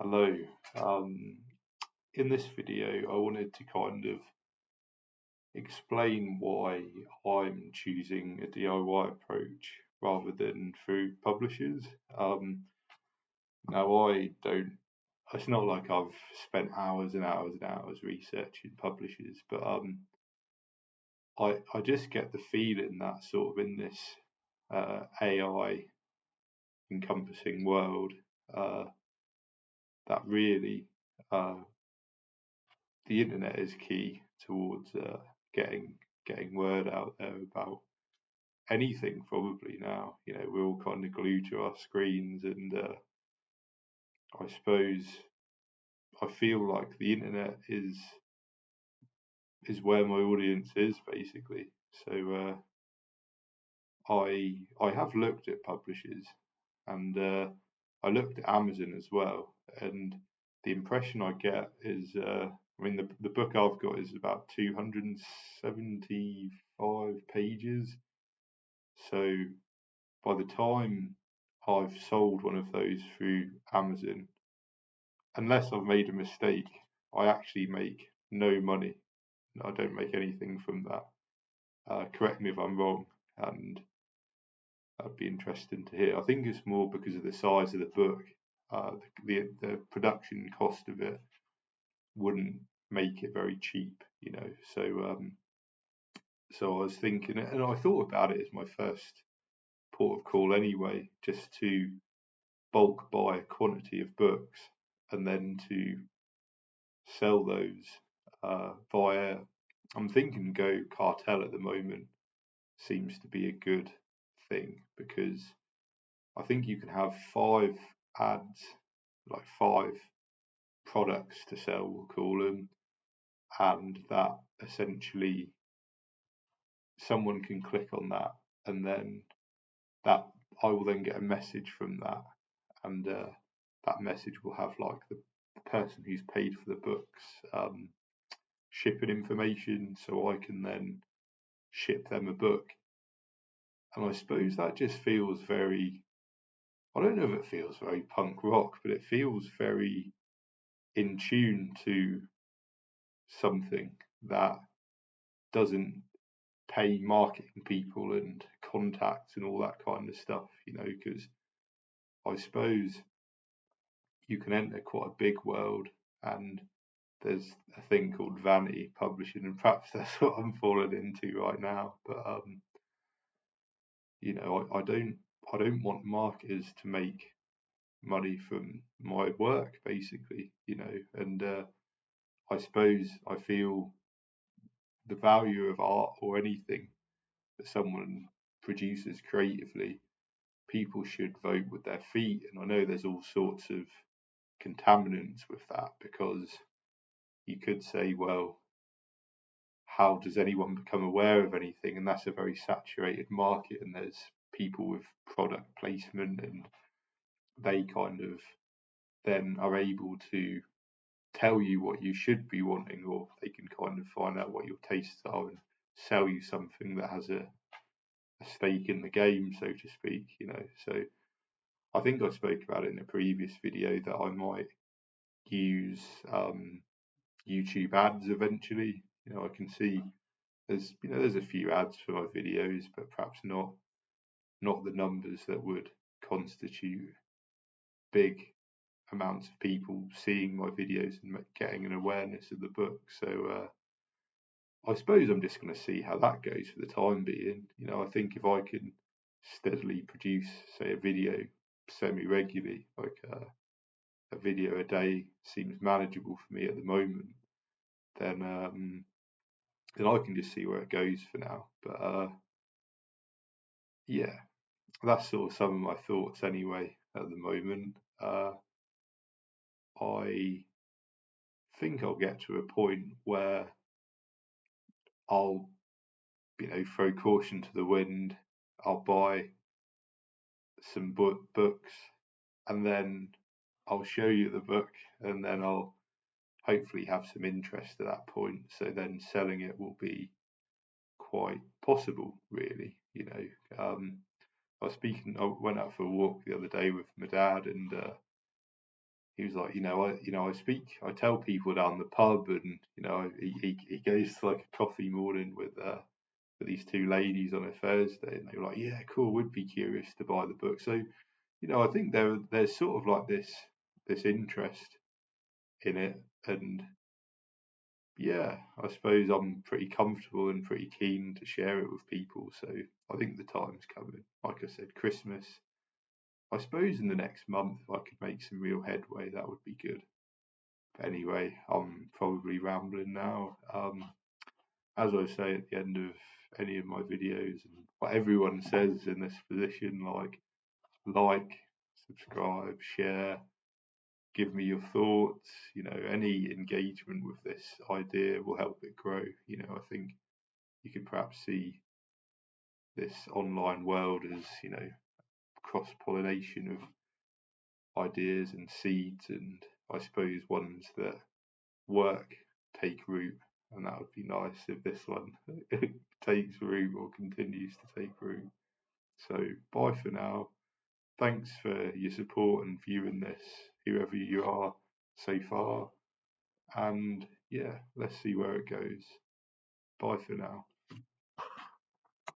Hello. Um, in this video, I wanted to kind of explain why I'm choosing a DIY approach rather than through publishers. Um, now, I don't, it's not like I've spent hours and hours and hours researching publishers, but I just get the feeling that sort of in this AI encompassing world, uh, that really uh, the internet is key towards getting getting word out there about anything. Probably now, we're all kind of glued to our screens, and I suppose I feel like the internet is where my audience is basically. So I have looked at publishers, and I looked at Amazon as well, and the impression I get is, I mean, the book I've got is about 275 pages. So by the time I've sold one of those through Amazon, unless I've made a mistake, I actually make no money. I don't make anything from that. Correct me if I'm wrong, and that'd be interesting to hear. I think it's more because of the size of the book. The production cost of it wouldn't make it very cheap. So I was thinking, and I thought about it as my first port of call anyway, just to bulk buy a quantity of books and then to sell those via. I'm thinking Go Cartel at the moment seems to be a good thing because I think you can have 5 ads, like 5 products to sell, we'll call them, and that essentially someone can click on that, and then that I will then get a message from that, and that message will have like the person who's paid for the books shipping information, so I can then ship them a book. And I suppose that just feels very. I don't know if it feels very punk rock, but it feels very in tune to something that doesn't pay marketing people and contacts and all that kind of stuff, because I suppose you can enter quite a big world, and there's a thing called vanity publishing, and perhaps that's what I'm falling into right now. But I don't want marketers to make money from my work, basically, and I suppose I feel the value of art or anything that someone produces creatively, people should vote with their feet. And I know there's all sorts of contaminants with that because you could say, well, how does anyone become aware of anything? And that's a very saturated market, and there's people with product placement, and they kind of then are able to tell you what you should be wanting, or they can kind of find out what your tastes are and sell you something that has a stake in the game, so to speak. So I think I spoke about it in a previous video that I might use YouTube ads eventually. I can see there's a few ads for my videos, but perhaps not the numbers that would constitute big amounts of people seeing my videos and getting an awareness of the book. So I suppose I'm just going to see how that goes for the time being. I think if I can steadily produce, say, a video semi regularly, like a video a day seems manageable for me at the moment, then I can just see where it goes for now. But yeah, that's sort of some of my thoughts anyway at the moment. I think I'll get to a point where I'll, throw caution to the wind. I'll buy some books, and then I'll show you the book, and then I'll hopefully have some interest at that point. So then selling it will be quite possible, really. I went out for a walk the other day with my dad, and he was like, I tell people down the pub, and he goes to like a coffee morning with these two ladies on a Thursday, and they were like, yeah, cool, would be curious to buy the book. So I think there's sort of like this interest in it, and yeah, I suppose I'm pretty comfortable and pretty keen to share it with people. So I think the time's coming. Like I said, Christmas. I suppose in the next month, if I could make some real headway, that would be good. But anyway, I'm probably rambling now. As I say at the end of any of my videos, and what everyone says in this position, like, subscribe, share, give me your thoughts. Any engagement with this idea will help it grow. I think you could perhaps see this online world as, cross pollination of ideas and seeds, and I suppose ones that work take root. And that would be nice if this one takes root or continues to take root. So bye for now. Thanks for your support and viewing this, whoever you are so far. And yeah, let's see where it goes. Bye for now.